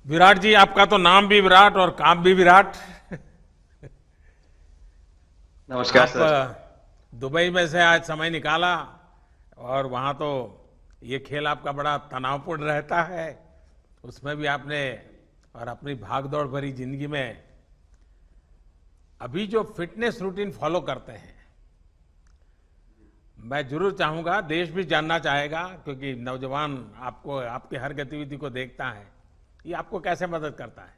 विराट जी, आपका तो नाम भी विराट और काम भी विराट। नमस्कार आप सर। दुबई में से आज समय निकाला और वहाँ तो ये खेल आपका बड़ा तनावपूर्ण रहता है। उसमें भी आपने और अपनी भागदौड़ भरी जिंदगी में अभी जो फिटनेस रूटीन फॉलो करते हैं, मैं जरूर चाहूंगा, देश भी जानना चाहेगा, क्योंकि नौजवान आपको आपकी हर गतिविधि को देखता है। ये आपको कैसे मदद करता है?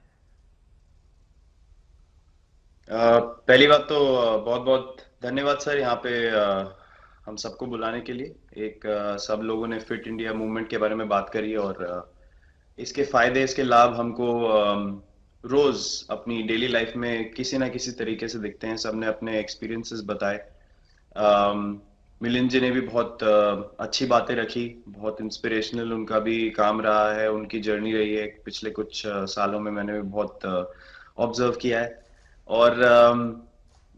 पहली बात तो बहुत बहुत धन्यवाद सर यहाँ पे हम सबको बुलाने के लिए। एक सब लोगों ने फिट इंडिया मूवमेंट के बारे में बात करी और इसके फायदे इसके लाभ हमको रोज अपनी डेली लाइफ में किसी ना किसी तरीके से दिखते हैं। सबने अपने एक्सपीरियंसेस बताए। मिलिंद जी ने भी बहुत अच्छी बातें रखी। बहुत इंस्पिरेशनल उनका भी काम रहा है, उनकी जर्नी रही है पिछले कुछ सालों में। मैंने भी बहुत ऑब्जर्व किया है। और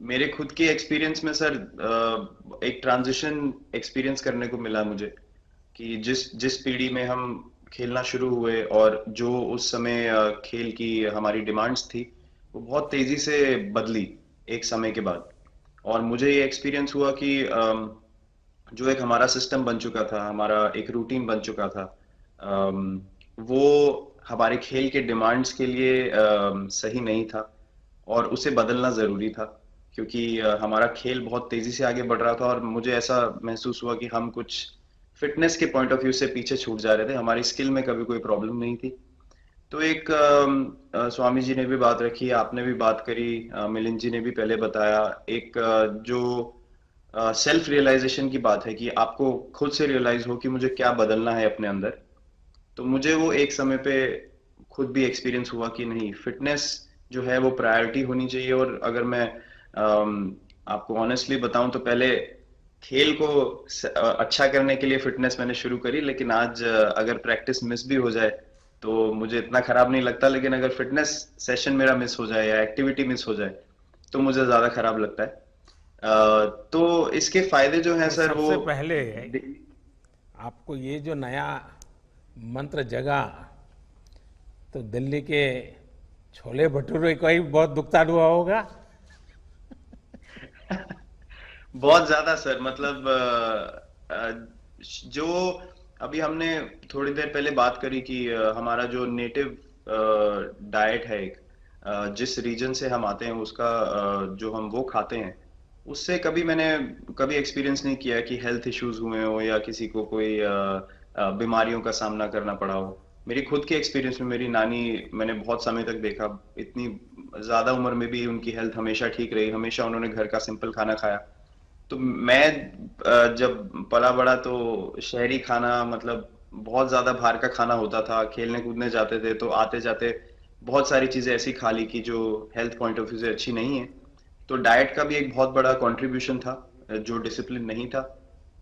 मेरे खुद के एक्सपीरियंस में सर एक ट्रांजिशन एक्सपीरियंस करने को मिला मुझे कि जिस जिस पीढ़ी में हम खेलना शुरू हुए और जो उस समय खेल की हमारी डिमांड्स थी, वो बहुत तेजी से बदली एक समय के बाद। और मुझे ये एक्सपीरियंस हुआ कि जो एक हमारा सिस्टम बन चुका था, हमारा एक रूटीन बन चुका था, वो हमारे खेल के डिमांड्स के लिए सही नहीं था और उसे बदलना ज़रूरी था। क्योंकि हमारा खेल बहुत तेज़ी से आगे बढ़ रहा था और मुझे ऐसा महसूस हुआ कि हम कुछ फिटनेस के पॉइंट ऑफ व्यू से पीछे छूट जा रहे थे। हमारी स्किल में कभी कोई प्रॉब्लम नहीं थी। तो एक स्वामी जी ने भी बात रखी, आपने भी बात करी, मिलिंद जी ने भी पहले बताया। एक जो सेल्फ रियलाइजेशन की बात है कि आपको खुद से रियलाइज हो कि मुझे क्या बदलना है अपने अंदर। तो मुझे वो एक समय पे खुद भी एक्सपीरियंस हुआ कि नहीं, फिटनेस जो है वो प्रायोरिटी होनी चाहिए। और अगर मैं आपको ऑनेस्टली बताऊं तो पहले खेल को अच्छा करने के लिए फिटनेस मैंने शुरू करी, लेकिन आज अगर प्रैक्टिस मिस भी हो जाए तो मुझे इतना खराब नहीं लगता। लेकिन अगर फिटनेस सेशन मेरा मिस हो जाए या एक्टिविटी मिस हो जाए तो मुझे ज्यादा खराब लगता है। तो इसके फायदे जो हैं तो सर वो सबसे पहले आपको ये जो नया मंत्र जगा, तो दिल्ली के छोले भटूरे का ही बहुत दुखता हुआ होगा। बहुत ज्यादा सर। मतलब जो अभी हमने थोड़ी देर पहले बात करी कि हमारा जो नेटिव डाइट है, एक जिस रीजन से हम आते हैं उसका जो हम वो खाते हैं, उससे कभी मैंने कभी एक्सपीरियंस नहीं किया कि हेल्थ इश्यूज हुए हो या किसी को कोई बीमारियों का सामना करना पड़ा हो। मेरी खुद के एक्सपीरियंस में मेरी नानी, मैंने बहुत समय तक देखा, इतनी ज्यादा उम्र में भी उनकी हेल्थ हमेशा ठीक रही। हमेशा उन्होंने घर का सिंपल खाना खाया। तो मैं जब पला बड़ा तो शहरी खाना, मतलब बहुत ज्यादा बाहर का खाना होता था। खेलने कूदने जाते थे तो आते जाते बहुत सारी चीजें ऐसी खा ली कि जो हेल्थ पॉइंट ऑफ व्यू से अच्छी नहीं है। तो डाइट का भी एक बहुत बड़ा कंट्रीब्यूशन था, जो डिसिप्लिन नहीं था।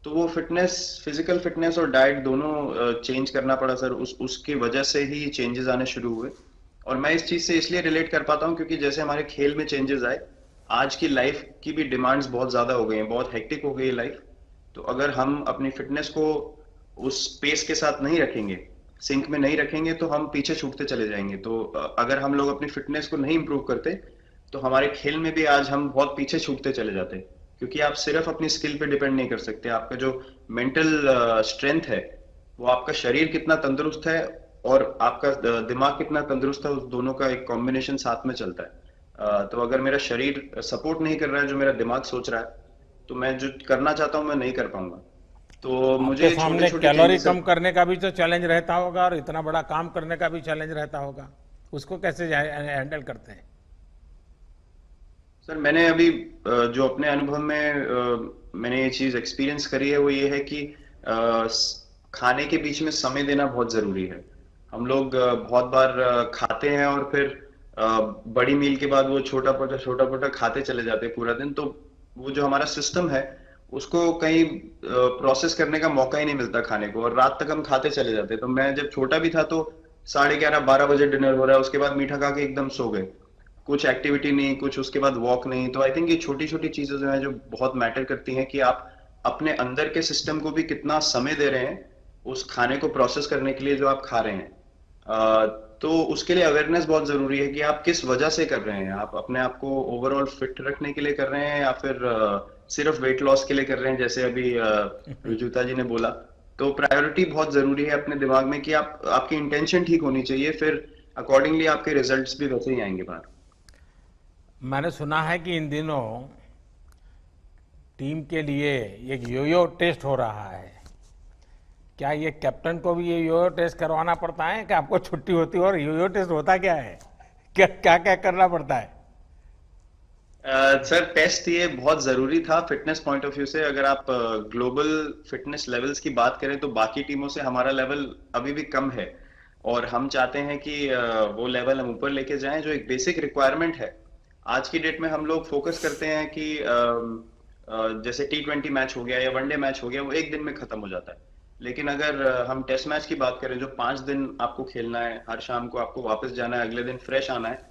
तो वो फिटनेस, फिजिकल फिटनेस और डाइट दोनों चेंज करना पड़ा सर। उसकी वजह से ही चेंजेस आने शुरू हुए। और मैं इस चीज से इसलिए रिलेट कर पाता हूँ क्योंकि जैसे हमारे खेल में चेंजेस आए, आज की लाइफ की भी डिमांड्स बहुत ज्यादा हो गई हैं, बहुत हेक्टिक हो गई है लाइफ। तो अगर हम अपनी फिटनेस को उस पेस के साथ नहीं रखेंगे, सिंक में नहीं रखेंगे, तो हम पीछे छूटते चले जाएंगे। तो अगर हम लोग अपनी फिटनेस को नहीं इंप्रूव करते तो हमारे खेल में भी आज हम बहुत पीछे छूटते चले जाते हैं। क्योंकि आप सिर्फ अपनी स्किल पे डिपेंड नहीं कर सकते। आपका जो मेंटल स्ट्रेंथ है, वो आपका शरीर कितना तंदुरुस्त है और आपका दिमाग कितना तंदुरुस्त है, उस दोनों का एक कॉम्बिनेशन साथ में चलता है। तो अगर मेरा शरीर सपोर्ट नहीं कर रहा है जो मेरा दिमाग सोच रहा है, तो मैं जो करना चाहता हूँ मैं नहीं कर पाऊंगा। तो मुझे आपके ये छोटे सामने छोटे कैलोरी चेंजेस। कम करने का भी तो चैलेंज रहता होगा और इतना बड़ा काम करने का भी चैलेंज रहता होगा। उसको कैसे हैंडल करते हैं? सर मैंने अभी जो अपने अनुभव में मैंने ये चीज एक्सपीरियंस करी है वो ये है कि खाने के बीच में समय देना बहुत जरूरी है। हम लोग बहुत बार खाते हैं और फिर बड़ी मील के बाद वो छोटा छोटा खाते चले जाते हैं पूरा दिन। तो वो जो हमारा सिस्टम है, उसको कहीं प्रोसेस करने का मौका ही नहीं मिलता खाने को, और रात तक हम खाते चले जाते हैं। तो मैं जब छोटा भी था तो 11:30 12 बजे डिनर हो रहा है, उसके बाद मीठा खा के एकदम सो गए। कुछ एक्टिविटी नहीं, कुछ उसके बाद वॉक नहीं। तो आई थिंक ये छोटी छोटी चीजें जो है जो बहुत मैटर करती हैं कि आप अपने अंदर के सिस्टम को भी कितना समय दे रहे हैं उस खाने को प्रोसेस करने के लिए जो आप खा रहे हैं। तो उसके लिए अवेयरनेस बहुत जरूरी है कि आप किस वजह से कर रहे हैं। आप अपने आप को ओवरऑल फिट रखने के लिए कर रहे हैं या फिर सिर्फ वेट लॉस के लिए कर रहे हैं, जैसे अभी रुजुता जी ने बोला। तो प्रायोरिटी बहुत जरूरी है अपने दिमाग में कि आप आपकी इंटेंशन ठीक होनी चाहिए, फिर अकॉर्डिंगली आपके रिजल्ट्स भी वैसे ही आएंगे बाहर। मैंने सुना है कि इन दिनों टीम के लिए एक योयो टेस्ट हो रहा है। क्या ये कैप्टन को भी ये योयो टेस्ट करवाना पड़ता है कि आपको छुट्टी होती है? और योयो टेस्ट होता क्या है? क्या क्या क्या करना पड़ता है? सर, टेस्ट ये बहुत जरूरी था फिटनेस पॉइंट ऑफ व्यू से। अगर आप ग्लोबल फिटनेस लेवल्स की बात करें तो बाकी टीमों से हमारा लेवल अभी भी कम है, और हम चाहते हैं कि वो लेवल हम ऊपर लेके जाएं, जो एक बेसिक रिक्वायरमेंट है। आज की डेट में हम लोग फोकस करते हैं कि जैसे T20 मैच हो गया या वनडे मैच हो गया, वो एक दिन में खत्म हो जाता है। लेकिन अगर हम टेस्ट मैच की बात करें, जो 5 दिन आपको खेलना है, हर शाम को आपको वापस जाना है, अगले दिन फ्रेश आना है,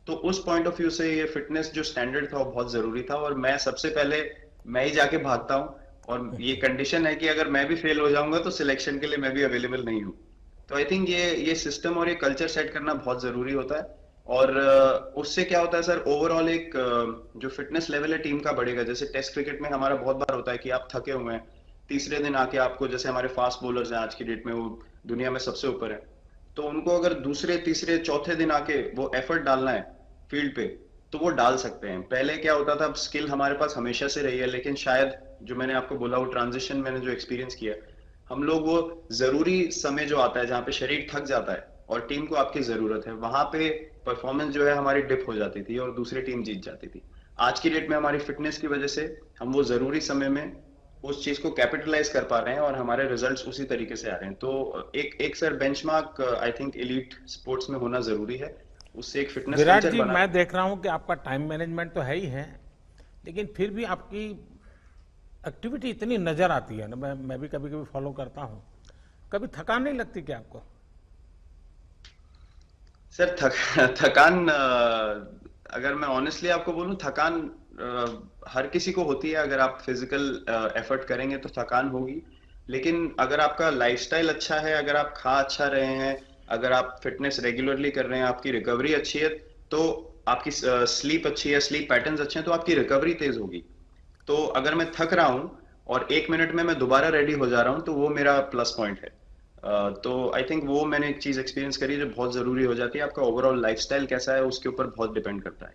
तो उस पॉइंट ऑफ व्यू से ये फिटनेस जो स्टैंडर्ड था वो बहुत जरूरी था। और मैं सबसे पहले मैं ही जाके भागता हूँ, और ये कंडीशन है कि अगर मैं भी फेल हो जाऊंगा तो सिलेक्शन के लिए मैं भी अवेलेबल नहीं हूँ। तो आई थिंक ये सिस्टम और ये कल्चर सेट करना बहुत जरूरी होता है। और उससे क्या होता है सर, ओवरऑल एक जो फिटनेस लेवल है टीम का बढ़ेगा। जैसे टेस्ट क्रिकेट में हमारा बहुत बार होता है कि आप थके हुए हैं, तीसरे दिन आके आपको, जैसे हमारे फास्ट बॉलर्स हैं आज की डेट में, वो दुनिया में सबसे ऊपर है, तो उनको अगर दूसरे तीसरे चौथे दिन आके वो एफर्ट डालना है फील्ड पे, तो वो डाल सकते हैं। पहले क्या होता था, स्किल हमारे पास हमेशा से रही है, लेकिन शायद जो मैंने आपको बोला, वो ट्रांजिशन मैंने जो एक्सपीरियंस किया, हम लोग वो जरूरी समय जो आता है जहाँ पे शरीर थक जाता है और टीम को आपकी जरूरत है, वहां पे परफॉर्मेंस जो है हमारी डिप हो जाती थी और दूसरी टीम जीत जाती थी। आज की डेट में हमारी फिटनेस की वजह से हम वो जरूरी समय में उस चीज को कैपिटलाइज कर पा रहे हैं और हमारे रिजल्ट्स उसी तरीके से आ रहे हैं। तो एक एक sir benchmark I think elite sports में होना जरूरी है, उससे एक फिटनेस विराट कल्चर जी, बना। मैं देख रहा हूं कि आपका टाइम मैनेजमेंट तो है ही है, लेकिन फिर भी आपकी एक्टिविटी इतनी नजर आती है ना, मैं भी कभी कभी फॉलो करता हूं। कभी थकान नहीं लगती क्या आपको? सर, थकान, अगर मैं ऑनेस्टली आपको बोलूं, थकान हर किसी को होती है। अगर आप फिजिकल एफर्ट करेंगे तो थकान होगी, लेकिन अगर आपका लाइफस्टाइल अच्छा है, अगर आप खा अच्छा रहे हैं, अगर आप फिटनेस रेगुलरली कर रहे हैं, आपकी रिकवरी अच्छी है, तो आपकी स्लीप अच्छी है, स्लीप पैटर्न्स अच्छे हैं, तो आपकी रिकवरी तेज होगी। तो अगर मैं थक रहा हूं और 1 मिनट में मैं दोबारा रेडी हो जा रहा हूं, तो वो मेरा प्लस पॉइंट है। तो आई थिंक वो मैंने एक चीज एक्सपीरियंस करी जो बहुत जरूरी हो जाती है। आपका ओवरऑल लाइफस्टाइल कैसा है उसके ऊपर बहुत डिपेंड करता है।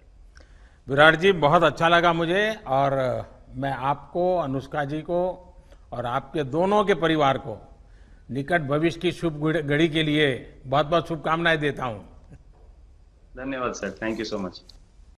विराट जी, बहुत अच्छा लगा मुझे। और मैं आपको, अनुष्का जी को और आपके दोनों के परिवार को निकट भविष्य की शुभ घड़ी के लिए बहुत बहुत शुभकामनाएं देता हूं। धन्यवाद sir, thank you so much.